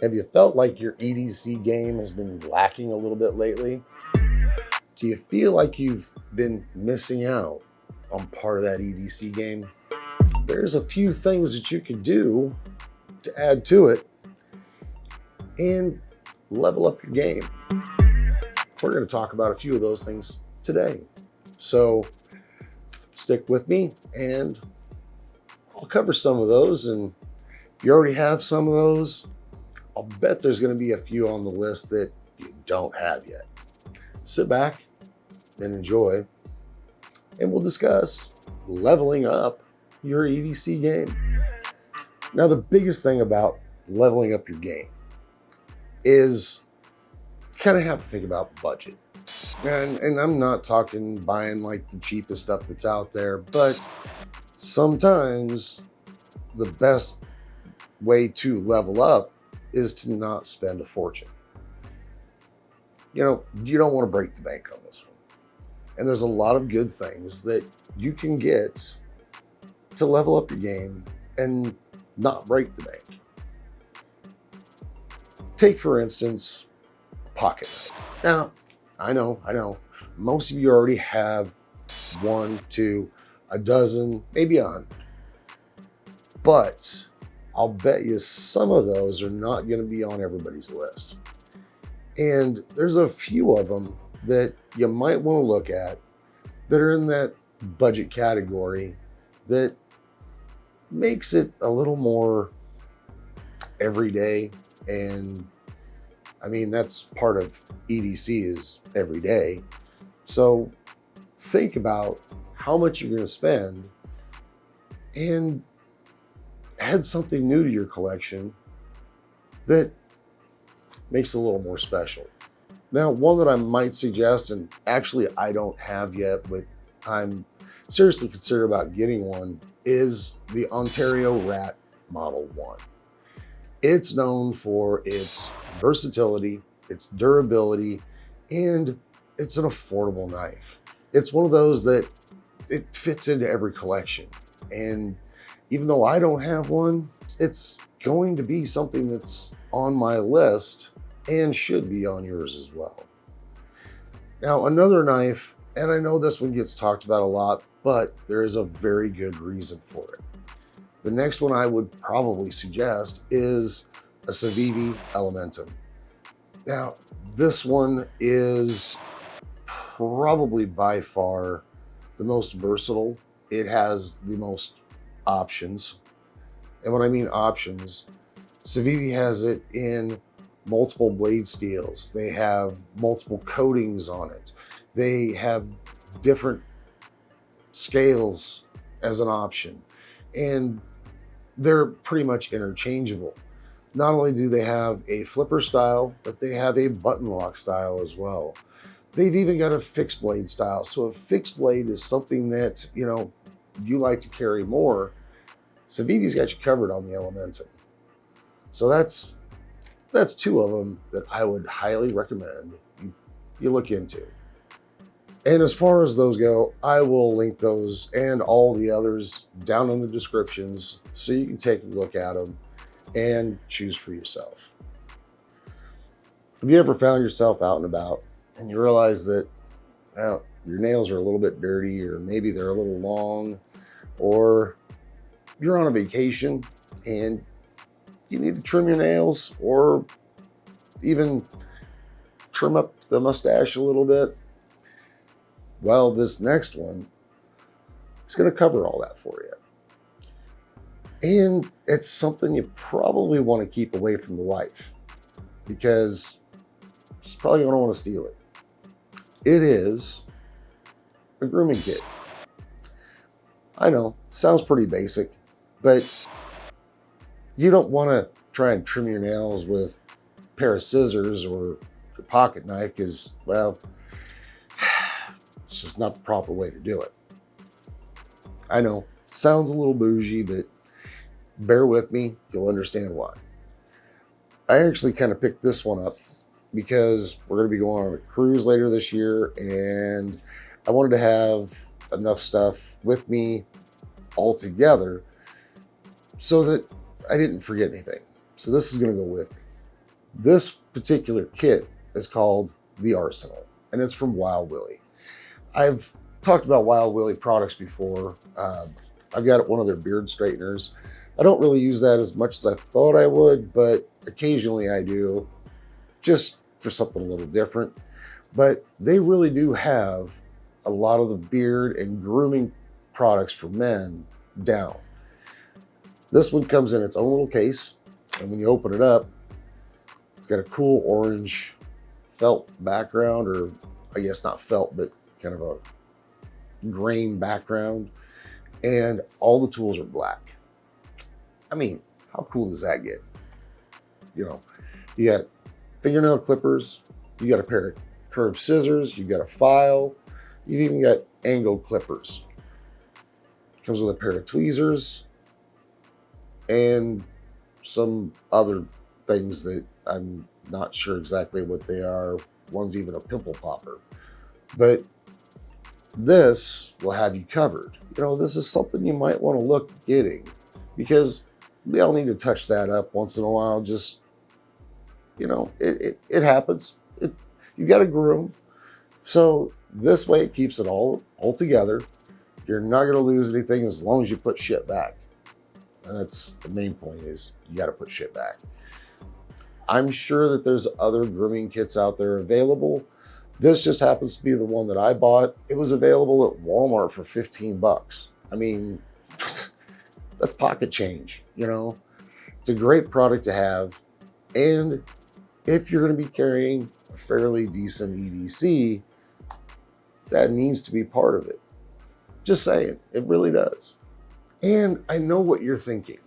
Have you felt like your EDC game has been lacking a little bit lately? Do you feel like you've been missing out on part of that EDC game? There's a few things that you can do to add to it and level up your game. We're going to talk about a few of those things today. So stick with me and I'll cover some of those. And if you already have some of those, I'll bet there's going to be a few on the list that you don't have yet. Sit back and enjoy, and we'll discuss leveling up your EDC game. Now, the biggest thing about leveling up your game is you kind of have to think about budget. And I'm not talking buying like the cheapest stuff that's out there, but sometimes the best way to level up is to not spend a fortune. You know, you don't want to break the bank on this one. And there's a lot of good things that you can get to level up your game and not break the bank. Take, for instance, a pocket knife. Now, I know, most of you already have 1, 2, a dozen, maybe 100. But I'll bet you some of those are not going to be on everybody's list. And there's a few of them that you might want to look at that are in that budget category that makes it a little more everyday. And I mean, that's part of EDC is every day. So think about how much you're going to spend and add something new to your collection that makes it a little more special. Now, one that I might suggest, and actually I don't have yet, but I'm seriously considering about getting one, is the Ontario Rat Model 1. It's known for its versatility, its durability, and it's an affordable knife. It's one of those that it fits into every collection. And even though I don't have one, it's going to be something that's on my list and should be on yours as well. Now, another knife, and I know this one gets talked about a lot, but there is a very good reason for it. The next one I would probably suggest is a Civivi Elementum. Now, this one is probably by far the most versatile. It has the most options. And when I mean options, Civivi has it in multiple blade steels. They have multiple coatings on it. They have different scales as an option. And they're pretty much interchangeable. Not only do they have a flipper style, but they have a button lock style as well. They've even got a fixed blade style. So a fixed blade is something that, you know, you like to carry more. Civivi's got you covered on the Elementum. So that's 2 of them that I would highly recommend you look into. And as far as those go, I will link those and all the others down in the descriptions so you can take a look at them and choose for yourself. Have you ever found yourself out and about and you realize that, well, your nails are a little bit dirty, or maybe they're a little long, or you're on a vacation and you need to trim your nails or even trim up the mustache a little bit? Well, this next one is going to cover all that for you. And it's something you probably want to keep away from the wife because she's probably going to want to steal it. It is a grooming kit. I know, sounds pretty basic, but you don't want to try and trim your nails with a pair of scissors or a pocket knife because, well, it's just not the proper way to do it. I know, sounds a little bougie, but bear with me, you'll understand why. I actually kind of picked this one up because we're going to be going on a cruise later this year, and I wanted to have enough stuff with me all together so that I didn't forget anything. So this is going to go with me. This particular kit is called the Arsenal, and it's from Wild Willie. I've talked about Wild Willie products before. I've got one of their beard straighteners. I don't really use that as much as I thought I would, but occasionally I do, just for something a little different. But they really do have a lot of the beard and grooming products for men down. This one comes in its own little case, and when you open it up, it's got a cool orange felt background, or I guess not felt, but kind of a grain background, and all the tools are black. I mean, how cool does that get? You know, you got fingernail clippers, you got a pair of curved scissors, you've got a file, you've even got angled clippers. Comes with a pair of tweezers and some other things that I'm not sure exactly what they are. One's even a pimple popper. But this will have you covered. You know, this is something you might want to look at getting, because we all need to touch that up once in a while. Just, you know, it happens. You got to groom. So this way it keeps it all together. You're not going to lose anything as long as you put shit back. And that's the main point, is you got to put shit back. I'm sure that there's other grooming kits out there available. This just happens to be the one that I bought. It was available at Walmart for 15 bucks. I mean, that's pocket change, you know? It's a great product to have. And if you're going to be carrying a fairly decent EDC, that needs to be part of it. Just saying, it really does. And I know what you're thinking.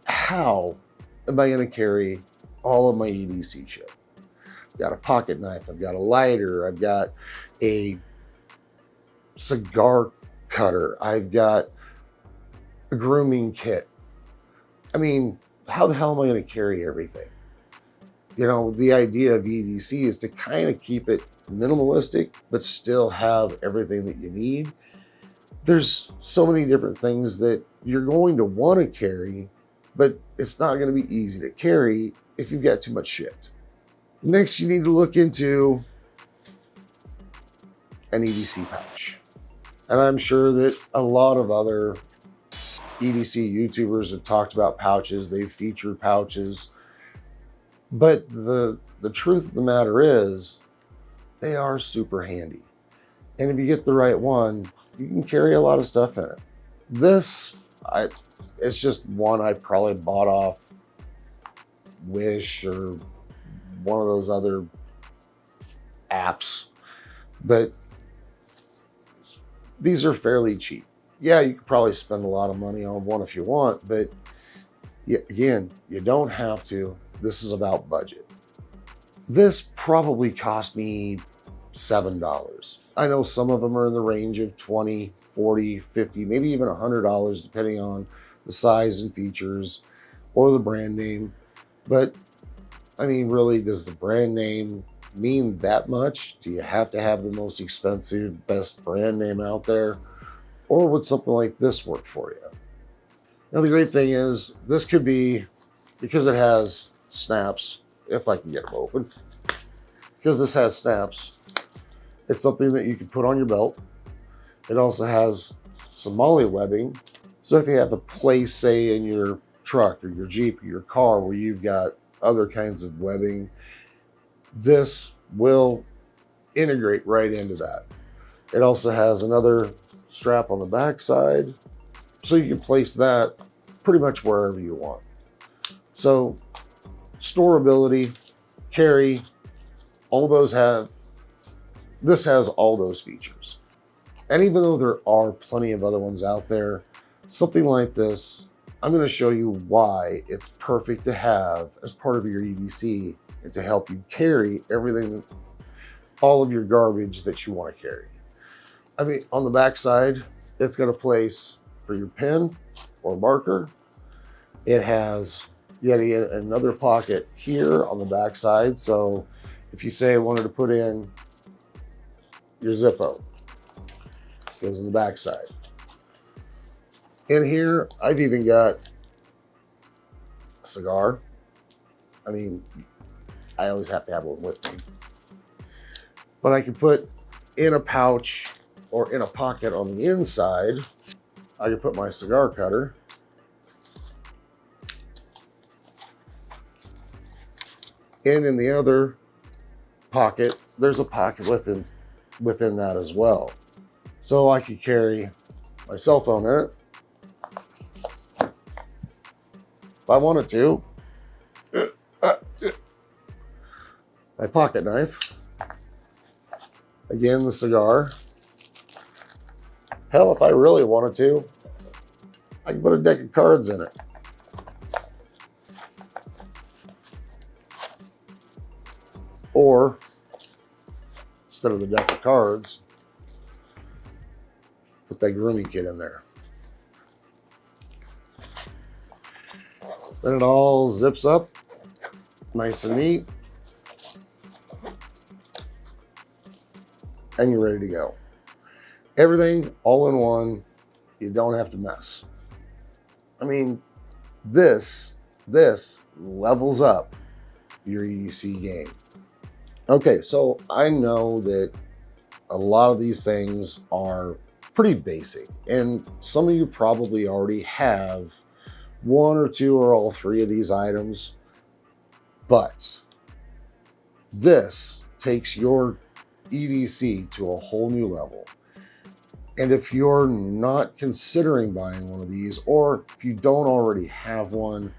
How am I going to carry all of my EDC shit? I've got a pocket knife, I've got a lighter, I've got a cigar cutter, I've got a grooming kit. I mean, how the hell am I going to carry everything? You know, the idea of EDC is to kind of keep it minimalistic, but still have everything that you need. There's so many different things that you're going to want to carry, but it's not going to be easy to carry if you've got too much shit. Next, you need to look into an EDC pouch. And I'm sure that a lot of other EDC YouTubers have talked about pouches. They've featured pouches. But the truth of the matter is, they are super handy. And if you get the right one, you can carry a lot of stuff in it. This, it's just one I probably bought off Wish or one of those other apps. But these are fairly cheap. Yeah, you could probably spend a lot of money on one if you want, but again, you don't have to. This is about budget. This probably cost me $7. I know some of them are in the range of $20, $40, $50, maybe even $100, depending on the size and features or the brand name. But I mean, really, does the brand name mean that much? Do you have to have the most expensive, best brand name out there? Or would something like this work for you? Now, the great thing is, this could be, because it has snaps, if I can get them open, because this has snaps, it's something that you can put on your belt. It also has some molly webbing. So if you have a place, say, in your truck or your Jeep or your car where you've got other kinds of webbing, this will integrate right into that. It also has another strap on the back side, so you can place that pretty much wherever you want. So storability, carry, all those this has all those features. And even though there are plenty of other ones out there, something like this, I'm going to show you why it's perfect to have as part of your EDC and to help you carry everything, all of your garbage that you want to carry. I mean, on the back side, it's got a place for your pen or marker. It has yet another pocket here on the back side. So if you say I wanted to put in your Zippo, it goes on the back side. In here, I've even got a cigar, I mean, I always have to have one with me. But I can put in a pouch or in a pocket on the inside. I can put my cigar cutter. And in the other pocket, there's a pocket within that as well. So I could carry my cell phone in it if I wanted to. My pocket knife. Again, the cigar. Hell, if I really wanted to, I can put a deck of cards in it. Or, instead of the deck of cards, put that grooming kit in there. Then it all zips up, nice and neat, and you're ready to go. Everything all in one, you don't have to mess. I mean, this levels up your EDC game. Okay, so I know that a lot of these things are pretty basic, and some of you probably already have one or two or all three of these items, but this takes your EDC to a whole new level. And if you're not considering buying one of these, or if you don't already have one,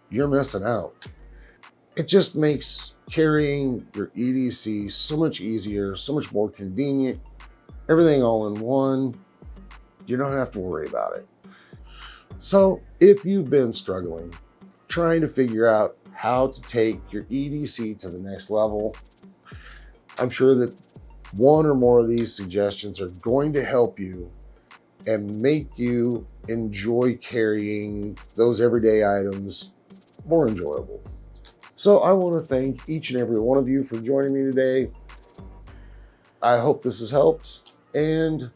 you're missing out. It just makes carrying your EDC so much easier, so much more convenient. Everything all in one. You don't have to worry about it. So if you've been struggling, trying to figure out how to take your EDC to the next level, I'm sure that one or more of these suggestions are going to help you and make you enjoy carrying those everyday items more enjoyable. So I want to thank each and every one of you for joining me today. I hope this has helped, and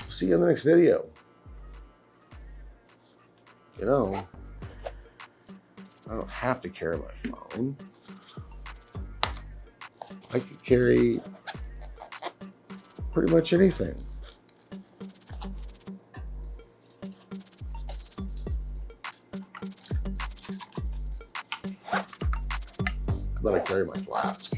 see you in the next video. You know, I don't have to carry my phone. I could carry pretty much anything. But I carry my flask.